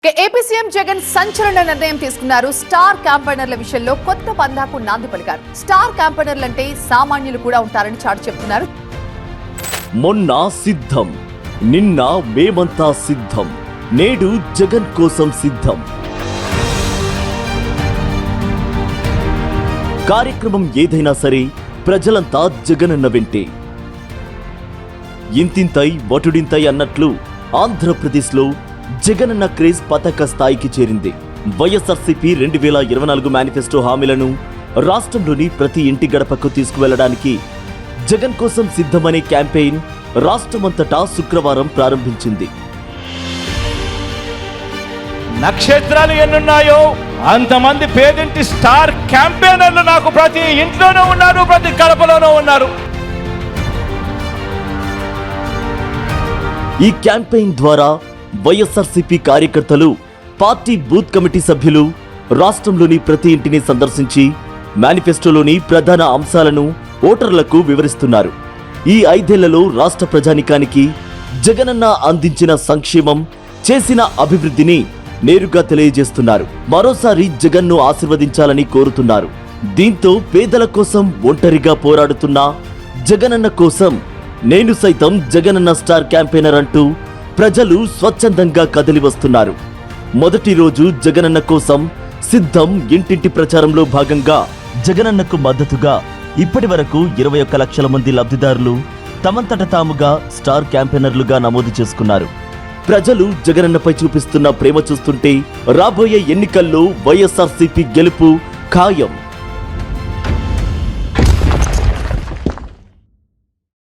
AP CM Jagan సంచలన నిర్ణయం తీసుకున్నారు. స్టార్ క్యాంపెయినర్ల విషయంలో కొత్త పందాకు నాంది పలికారు. స్టార్ క్యాంపెయినర్లంటే సామాన్యులు కూడా ఉంటారని చాటి చెప్తున్నారు. మొన్న సిద్ధం, నిన్న మేమంతా సిద్ధం, నేడు జగన్ కోసం సిద్ధం. కార్యక్రమం ఏదైనా సరే ప్రజలంతా జగనన్న వెంటే. ఇంతింతై వటుడింతై అన్నట్లు ఆంధ్రప్రదేశ్లో జగనన్న క్రేజ్ పతాక స్థాయికి చేరింది. వైఎస్ఆర్సీపీ 2024 మేనిఫెస్టో హామీలను రాష్ట్రంలోని ప్రతి ఇంటి గడపకు తీసుకువెళ్లడానికి జగన్ కోసం సిద్ధమనే క్యాంపెయిన్ రాష్ట్రమంతటా శుక్రవారం ప్రారంభించింది. నక్షత్రాలు ఎన్నున్నాయో అంతమంది పేదింటి స్టార్ క్యాంపెయినర్లు నాకు ప్రతి ఇంట్లోనూ ఉన్నారు, ప్రతి గడపలోనూ ఉన్నారు. ఈ క్యాంపెయిన్ ద్వారా వైఎస్ఆర్సీపీ కార్యకర్తలు, పార్టీ బూత్ కమిటీ సభ్యులు రాష్ట్రంలోని ప్రతి ఇంటిని సందర్శించి మేనిఫెస్టోలోని ప్రధాన అంశాలను ఓటర్లకు వివరిస్తున్నారు. ఈ 5 ఏళ్లలో రాష్ట్ర ప్రజానికానికి జగనన్న అందించిన సంక్షేమం, చేసిన అభివృద్ధిని నేరుగా తెలియజేస్తున్నారు. మరోసారి జగన్ను ఆశీర్వదించాలని కోరుతున్నారు. దీంతో పేదల కోసం ఒంటరిగా పోరాడుతున్న జగనన్న కోసం నేను సైతం జగనన్న స్టార్ క్యాంపెయినర్ అంటూ ప్రజలు స్వచ్ఛందంగా కదిలి వస్తున్నారు. మొదటి రోజు జగనన్న కోసం సిద్ధం ఇంటింటి ప్రచారంలో భాగంగా జగనన్నకు మద్దతుగా ఇప్పటి వరకు 21 లక్షల మంది లబ్ధిదారులు తమంతట తాముగా స్టార్ క్యాంపెయినర్లుగా నమోదు చేసుకున్నారు. ప్రజలు జగనన్నపై చూపిస్తున్న ప్రేమ చూస్తుంటే రాబోయే ఎన్నికల్లో వైఎస్ఆర్సీపీ గెలుపు ఖాయం.